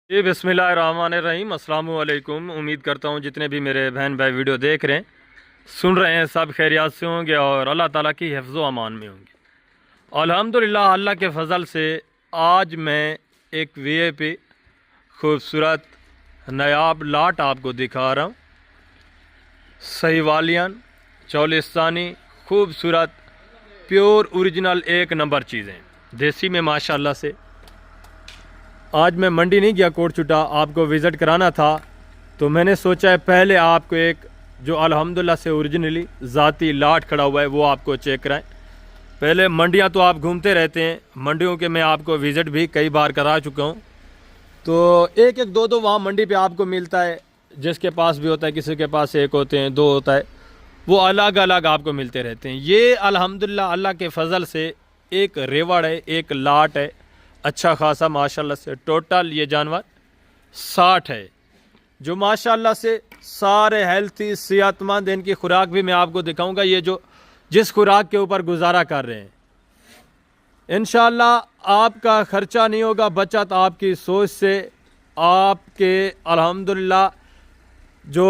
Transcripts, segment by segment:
जी बिस्मिल्लाहिर्रहमानिर्रहीम अस्सलामु अलैकुम। उम्मीद करता हूँ जितने भी मेरे बहन भाई वीडियो देख रहे हैं सुन रहे हैं सब खैरियत से होंगे और अल्लाह ताला की हिफ्ज़ व अमान में होंगे। अल्हम्दुलिल्लाह अल्लाह के फ़ज़ल से आज मैं एक वीआईपी खूबसूरत नायाब लाट आपको दिखा रहा हूँ। सहीवालियन चौलिस्तानी खूबसूरत प्योर ओरिजिनल एक नंबर चीज़ें देसी में माशाल्लाह से। आज मैं मंडी नहीं गया, कोटचुटा आपको विज़िट कराना था तो मैंने सोचा है पहले आपको एक जो अल्हम्दुलिल्लाह से ओरिजिनली ज़ाती लाट खड़ा हुआ है वो आपको चेक कराएं। पहले मंडियां तो आप घूमते रहते हैं, मंडियों के मैं आपको विज़िट भी कई बार करा चुका हूं, तो एक एक दो दो वहाँ मंडी पे आपको मिलता है। जिसके पास भी होता है, किसी के पास एक होते हैं, दो होता है, वो अलग अलग आपको मिलते रहते हैं। ये अल्हम्दुलिल्लाह अल्लाह के फ़ज़ल से एक रेवड़ है, एक लाट है अच्छा खासा माशाल्लाह से। टोटल ये जानवर 60 है जो माशाल्लाह से सारे हेल्थी सेहतमंद। इनकी खुराक भी मैं आपको दिखाऊंगा, ये जो जिस खुराक के ऊपर गुजारा कर रहे हैं इंशाल्लाह आपका ख़र्चा नहीं होगा, बचत आपकी सोच से। आपके अल्हम्दुलिल्लाह जो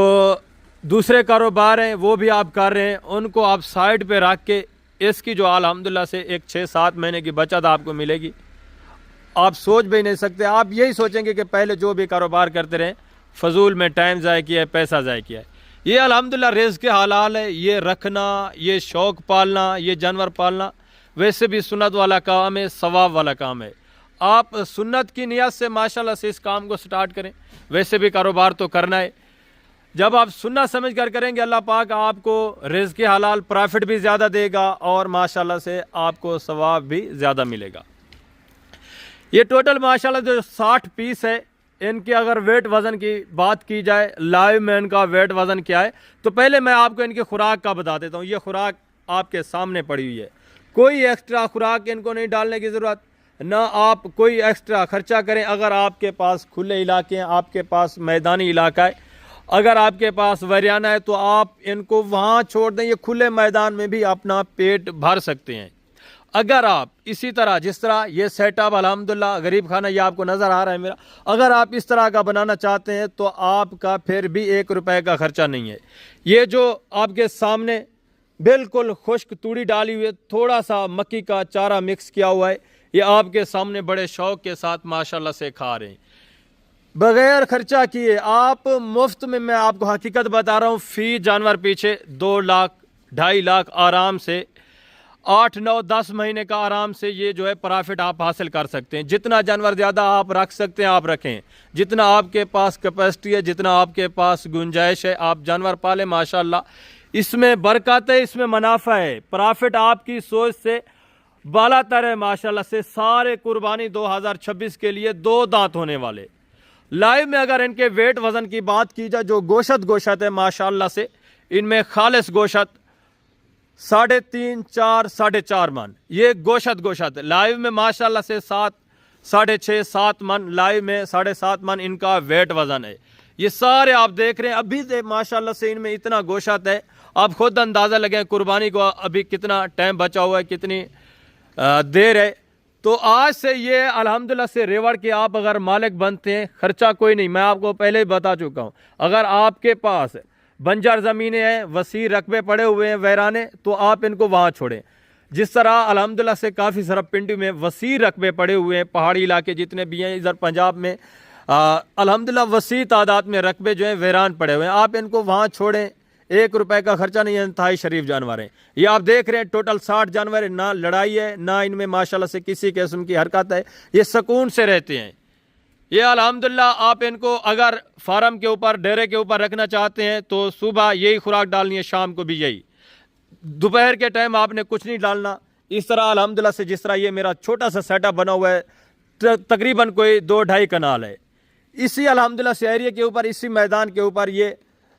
दूसरे कारोबार हैं वो भी आप कर रहे हैं, उनको आप साइड पे रख के इसकी जो अल्हम्दुलिल्लाह से एक 6-7 महीने की बचत आपको मिलेगी। आप सोच भी नहीं सकते, आप यही सोचेंगे कि पहले जो भी कारोबार करते रहें फजूल में टाइम ज़ाय किया है, पैसा ज़ाय किया है। ये अल्हम्दुलिल्लाह रिज़्क़ के हलाल है। ये रखना, ये शौक़ पालना, ये जानवर पालना वैसे भी सुन्नत वाला काम है, सवाब वाला काम है। आप सुन्नत की नियत से माशाल्लाह से इस काम को स्टार्ट करें। वैसे भी कारोबार तो करना है, जब आप सुन्नत समझ कर करेंगे अल्लाह पाक आपको रिज़्क़ के हलाल प्रॉफिट भी ज़्यादा देगा और माशाल्लाह से आपको सवाब भी ज़्यादा मिलेगा। ये टोटल माशाल्लाह जो 60 पीस है, इनके अगर वेट वज़न की बात की जाए, लाइव में इनका वेट वज़न क्या है, तो पहले मैं आपको इनकी खुराक का बता देता हूँ। ये खुराक आपके सामने पड़ी हुई है, कोई एक्स्ट्रा खुराक इनको नहीं डालने की ज़रूरत, ना आप कोई एक्स्ट्रा ख़र्चा करें। अगर आपके पास खुले इलाके हैं, आपके पास मैदानी इलाका है, अगर आपके पास वरियाना है, तो आप इनको वहाँ छोड़ दें, ये खुले मैदान में भी अपना पेट भर सकते हैं। अगर आप इसी तरह जिस तरह ये सेटअप अल्हम्दुलिल्लाह गरीब खाना ये आपको नज़र आ रहा है मेरा, अगर आप इस तरह का बनाना चाहते हैं तो आपका फिर भी 1 रुपए का खर्चा नहीं है। ये जो आपके सामने बिल्कुल खुश्क तूड़ी डाली हुई है, थोड़ा सा मक्की का चारा मिक्स किया हुआ है, ये आपके सामने बड़े शौक़ के साथ माशाल्लाह से खा रहे हैं बग़ैर खर्चा किए। आप मुफ्त में, मैं आपको हकीकत बता रहा हूँ, फ़ी जानवर पीछे 2 लाख 2.5 लाख आराम से 8-9-10 महीने का आराम से ये जो है प्रॉफिट आप हासिल कर सकते हैं। जितना जानवर ज़्यादा आप रख सकते हैं आप रखें, जितना आपके पास कैपेसिटी है, जितना आपके पास गुंजाइश है, आप जानवर पालें माशाल्लाह। इसमें बरकत है, इसमें मुनाफा है, प्रॉफिट आपकी सोच से बालातर है माशाल्लाह से। सारे कुर्बानी 2026 के लिए 2 दांत होने वाले। लाइव में अगर इनके वेट वज़न की बात की जाए, जो गोशत है माशाल्लाह से, इनमें खालिस गोशत 3.5, 4, 4.5 मन ये गोशत लाइव में माशाल्लाह से 7, 6.5, 7 मन, लाइव में 7.5 मन इनका वेट वज़न है। ये सारे आप देख रहे हैं अभी से माशाल्लाह से इनमें इतना गोशत है, आप खुद अंदाज़ा लगाएं कुर्बानी को अभी कितना टाइम बचा हुआ है, कितनी देर है। तो आज से ये अल्हम्दुलिल्लाह से रेवड़ के आप अगर मालिक बनते हैं, खर्चा कोई नहीं, मैं आपको पहले ही बता चुका हूँ। अगर आपके पास बंजर ज़मीनें हैं, वसी रकबे पड़े हुए हैं, वैराने, तो आप इनको वहाँ छोड़ें। जिस तरह अल्हम्दुलिल्लाह से काफ़ी सारा पिंडी में वसी रकबे पड़े हुए हैं, पहाड़ी इलाके जितने भी हैं, इधर पंजाब में अल्हम्दुलिल्लाह वसी तादाद में रकबे जो हैं वैरान पड़े हुए हैं, आप इनको वहाँ छोड़ें। 1 रुपए का खर्चा नहीं है, इंतहाई शरीफ जानवर हैं। ये आप देख रहे हैं टोटल 60 जानवर है, ना लड़ाई है, ना इनमें माशाल्लाह से किसी किस्म की हरकत है, ये सुकून से रहते हैं। ये अल्हम्दुलिल्लाह आप इनको अगर फार्म के ऊपर, डेरे के ऊपर रखना चाहते हैं तो सुबह यही खुराक डालनी है, शाम को भी यही, दोपहर के टाइम आपने कुछ नहीं डालना। इस तरह अल्हम्दुलिल्लाह से जिस तरह ये मेरा छोटा सा सेटअप बना हुआ है, तकरीबन कोई 2-2.5 कनाल है, इसी अल्हम्दुलिल्लाह से एरिया के ऊपर, इसी मैदान के ऊपर ये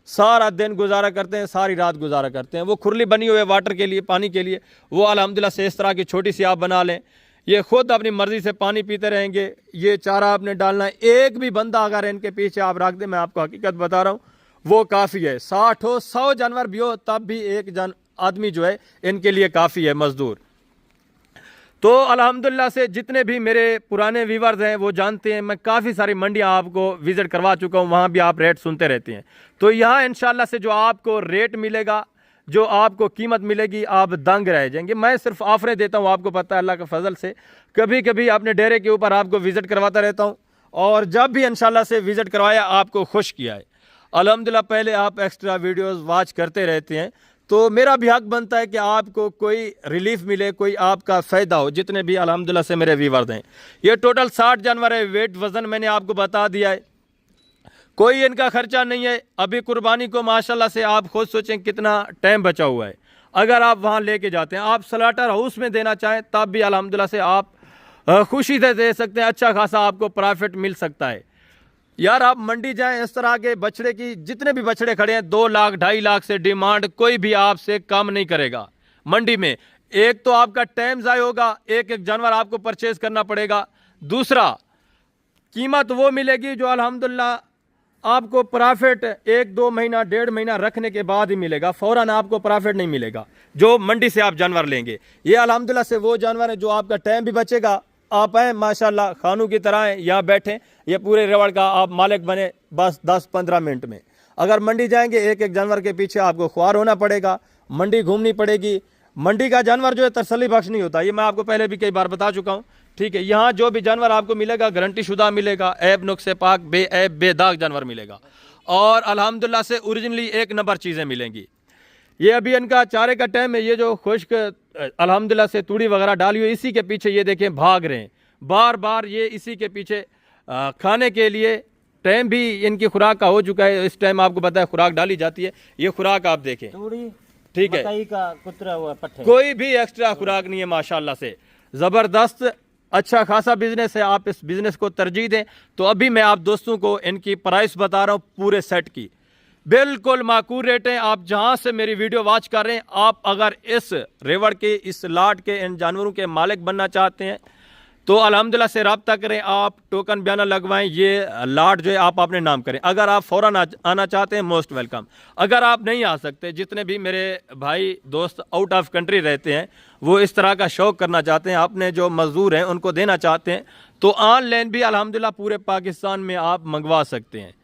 सारा दिन गुजारा करते हैं, सारी रात गुजारा करते हैं। वो खुरली बनी हुई है वाटर के लिए, पानी के लिए, वो अल्हम्दुलिल्लाह से इस तरह की छोटी सी आप बना लें, ये खुद अपनी मर्ज़ी से पानी पीते रहेंगे। ये चारा आपने डालना है, एक भी बंदा अगर इनके पीछे आप रख दें, मैं आपको हकीकत बता रहा हूँ, वो काफ़ी है। 60 हो, 100 जानवर भी हो, तब भी एक आदमी जो है इनके लिए काफ़ी है, मजदूर। तो अल्हम्दुलिल्लाह से जितने भी मेरे पुराने व्यूवर्स हैं वो जानते हैं, मैं काफ़ी सारी मंडियां आपको विज़िट करवा चुका हूं, वहां भी आप रेट सुनते रहते हैं। तो यहाँ इंशाल्लाह से जो आपको रेट मिलेगा, जो आपको कीमत मिलेगी, आप दंग रह जाएंगे। मैं सिर्फ ऑफरें देता हूँ, आपको पता है अल्लाह के फजल से कभी कभी अपने डेरे के ऊपर आपको विज़िट करवाता रहता हूँ, और जब भी इंशाल्लाह से विज़िट करवाया आपको खुश किया है अल्हम्दुलिल्लाह। पहले आप एक्स्ट्रा वीडियोस वॉच करते रहते हैं, तो मेरा भी हक बनता है कि आपको कोई रिलीफ मिले, कोई आपका फ़ायदा हो, जितने भी अल्हम्दुलिल्लाह से मेरे व्यूवर्स हैं। ये टोटल 60 जानवर है, वेट वज़न मैंने आपको बता दिया है, कोई इनका खर्चा नहीं है। अभी कुर्बानी को माशाल्लाह से आप खुद सोचें कितना टाइम बचा हुआ है। अगर आप वहाँ लेके जाते हैं, आप स्लॉटर हाउस में देना चाहें तब भी अल्हम्दुलिल्लाह से आप खुशी से दे सकते हैं, अच्छा खासा आपको प्रॉफिट मिल सकता है। यार आप मंडी जाएं, इस तरह के बछड़े की जितने भी बछड़े खड़े हैं 2 लाख 2.5 लाख से डिमांड कोई भी आपसे कम नहीं करेगा मंडी में। एक तो आपका टाइम ज़ाय होगा, एक एक जानवर आपको परचेज करना पड़ेगा, दूसरा कीमत वो मिलेगी जो अल्हम्दुलिल्लाह आपको प्रॉफिट 1-2 महीना 1.5 महीना रखने के बाद ही मिलेगा, फ़ौरन आपको प्रॉफिट नहीं मिलेगा जो मंडी से आप जानवर लेंगे। ये अल्हम्दुलिल्लाह से वो जानवर है जो आपका टाइम भी बचेगा। आप हैं माशाल्लाह खानों की तरह हैं, यहाँ बैठें, ये पूरे रेवड़ का आप मालिक बने बस 10-15 मिनट में। अगर मंडी जाएंगे एक एक जानवर के पीछे आपको ख्वार होना पड़ेगा, मंडी घूमनी पड़ेगी। मंडी का जानवर जो है तसल्ली बख्श नहीं होता, ये मैं आपको पहले भी कई बार बता चुका हूँ, ठीक है। यहाँ जो भी जानवर आपको मिलेगा गारंटी शुदा मिलेगा, ऐब नुक्से पाक बेऐब बेदाग जानवर मिलेगा, और अल्हम्दुलिल्लाह से ओरिजिनली 1 नंबर चीज़ें मिलेंगी। ये अभी इनका चारे का टाइम है, ये जो खुश्क अल्हम्दुलिल्लाह से तूड़ी वगैरह डाली हुई इसी के पीछे ये देखें भाग रहे हैं बार बार, ये इसी के पीछे खाने के लिए। टाइम भी इनकी खुराक का हो चुका है, इस टाइम आपको पता है खुराक डाली जाती है, ये खुराक आप देखें, ठीक है, मकई का कुतरा हुआ पट्टे, कोई भी एक्स्ट्रा खुराक नहीं है माशाल्लाह से। ज़बरदस्त अच्छा खासा बिजनेस है, आप इस बिजनेस को तरजीह दें। तो अभी मैं आप दोस्तों को इनकी प्राइस बता रहा हूँ पूरे सेट की, बिल्कुल माकूल रेट है। आप जहां से मेरी वीडियो वॉच कर रहे हैं, आप अगर इस रेवड़ के इस लाट के इन जानवरों के मालिक बनना चाहते हैं तो अल्हम्दुलिल्लाह से रब्ता करें, आप टोकन बयाना लगवाएं, ये लाट जो है आप अपने नाम करें। अगर आप फ़ौरन आना चाहते हैं मोस्ट वेलकम। अगर आप नहीं आ सकते, जितने भी मेरे भाई दोस्त आउट ऑफ कंट्री रहते हैं वो इस तरह का शौक़ करना चाहते हैं, अपने जो मज़दूर हैं उनको देना चाहते हैं, तो ऑनलाइन भी अल्हम्दुलिल्लाह पूरे पाकिस्तान में आप मंगवा सकते हैं।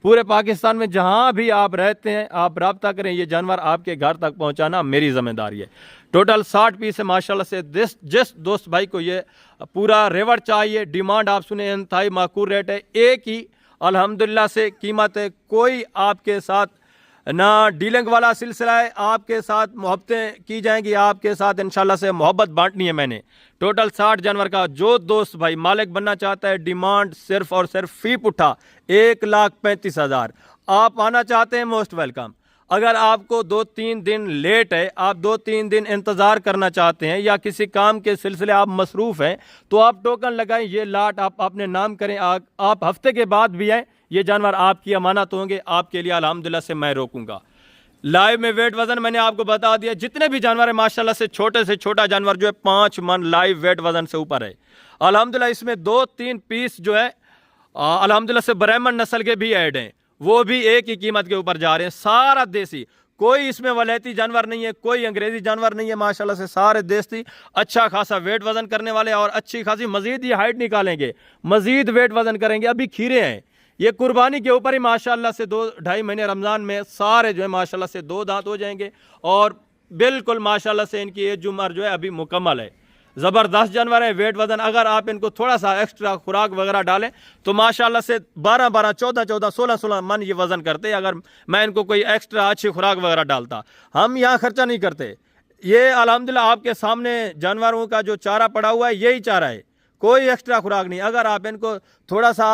पूरे पाकिस्तान में जहां भी आप रहते हैं आप रब्ता करें, ये जानवर आपके घर तक पहुंचाना मेरी जिम्मेदारी है। टोटल 60 पीस है माशाल्लाह से। जिस दोस्त भाई को ये पूरा रेवड़ चाहिए, डिमांड आप सुने इंतहाई माकूल रेट है, एक ही अल्हम्दुलिल्लाह से कीमत है। कोई आपके साथ ना डीलिंग वाला सिलसिला है, आपके साथ मोहब्बतें की जाएंगी, आपके साथ इंशाल्लाह से मोहब्बत बांटनी है मैंने। टोटल 60 जानवर का जो दोस्त भाई मालिक बनना चाहता है, डिमांड सिर्फ और सिर्फ फी पुट्ठा 1,35,000। आप आना चाहते हैं मोस्ट वेलकम। अगर आपको 2-3 दिन लेट है, आप 2-3 दिन इंतज़ार करना चाहते हैं या किसी काम के सिलसिले आप मसरूफ़ हैं, तो आप टोकन लगाएं, ये लाट आप अपने नाम करें। आप हफ्ते के बाद भी आएँ, ये जानवर आपकी अमानत होंगे, आपके लिए अल्हम्दुलिल्लाह से मैं रोकूंगा। लाइव में वेट वज़न मैंने आपको बता दिया, जितने भी जानवर है माशाल्लाह से छोटा जानवर जो है 5 मन लाइव वेट वज़न से ऊपर है अल्हम्दुलिल्लाह। इसमें 2-3 पीस जो है अल्हम्दुलिल्लाह से ब्राह्मण नस्ल के भी ऐड हैं, वो भी एक ही कीमत के ऊपर जा रहे हैं, सारा देसी, कोई इसमें वलैती जानवर नहीं है, कोई अंग्रेजी जानवर नहीं है माशाल्लाह से, सारे देसी अच्छा खासा वेट वज़न करने वाले, और अच्छी खासी मजीद ये हाइट निकालेंगे, मजीद वेट वज़न करेंगे। अभी खीरे हैं, ये कुर्बानी के ऊपर ही माशाल्लाह से 2-2.5 महीने रमज़ान में सारे जो है माशाल्लाह से 2 दांत हो जाएंगे, और बिल्कुल माशाल्लाह से इनकी एज उम्र जो है अभी मुकम्मल है। ज़बरदस्त जानवर है, वेट वज़न अगर आप इनको थोड़ा सा एक्स्ट्रा खुराक वगैरह डालें तो माशाल्लाह से 12-12, 14-14, 16-16 मन ये वज़न करते। अगर मैं इनको कोई एक्स्ट्रा अच्छी खुराक वगैरह डालता, हम यहाँ खर्चा नहीं करते। ये अल्हम्दुलिल्लाह आपके सामने जानवरों का जो चारा पड़ा हुआ है यही चारा है, कोई एक्स्ट्रा खुराक नहीं। अगर आप इनको थोड़ा सा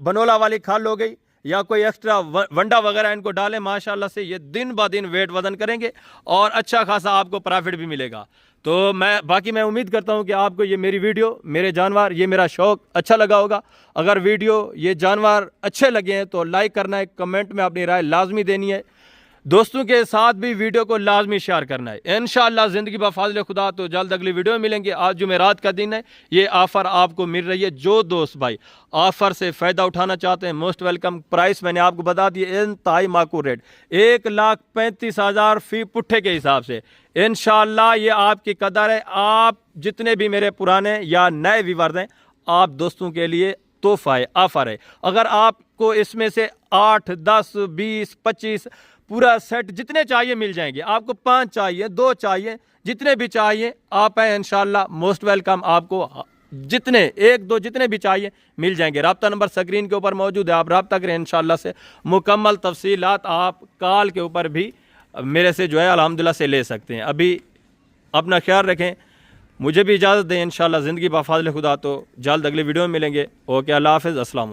बनोला वाली खाल हो गई या कोई एक्स्ट्रा वंडा वगैरह इनको डालें, माशाल्लाह से ये दिन ब दिन वेट वज़न करेंगे और अच्छा खासा आपको प्रॉफिट भी मिलेगा। तो मैं उम्मीद करता हूं कि आपको ये मेरी वीडियो, मेरे जानवर, ये मेरा शौक़ अच्छा लगा होगा। अगर वीडियो ये जानवर अच्छे लगे हैं तो लाइक करना है, कमेंट में अपनी राय लाजमी देनी है, दोस्तों के साथ भी वीडियो को लाजमी शेयर करना है। इंशाअल्लाह ज़िंदगी बफ़ाज़िल खुदा तो जल्द अगली वीडियो में मिलेंगे। आज जुमेरात का दिन है, ये ऑफ़र आपको मिल रही है। जो दोस्त भाई ऑफ़र से फ़ायदा उठाना चाहते हैं मोस्ट वेलकम। प्राइस मैंने आपको बता दी, इंतहाई माकूल रेट 1,35,000 फ़ी पुट्ठे के हिसाब से इंशाअल्लाह ये आपकी कदर है। आप जितने भी मेरे पुराने या नए व्यूअर्स हैं, आप दोस्तों के लिए तोहफा है, ऑफर है। अगर आपको इसमें से 8, 10, 20, 25 पूरा सेट जितने चाहिए मिल जाएंगे। आपको 5 चाहिए, 2 चाहिए, जितने भी चाहिए आप हैं इंशाअल्लाह मोस्ट वेलकम। आपको जितने 1, 2 जितने भी चाहिए मिल जाएंगे। राब्ता नंबर स्क्रीन के ऊपर मौजूद है, आप राब्ता करें इंशाअल्लाह से। मुकम्मल तफसीलात आप कॉल के ऊपर भी मेरे से जो है अल्हम्दुलिल्लाह से ले सकते हैं। अभी अपना ख्याल रखें, मुझे भी इजाज़त दें। इंशाअल्लाह ज़िंदगी बफ़ाज़िल खुदा तो जल्द अगले वीडियो में मिलेंगे। ओके, अल्लाह हाफ़िज़, अस्सलाम।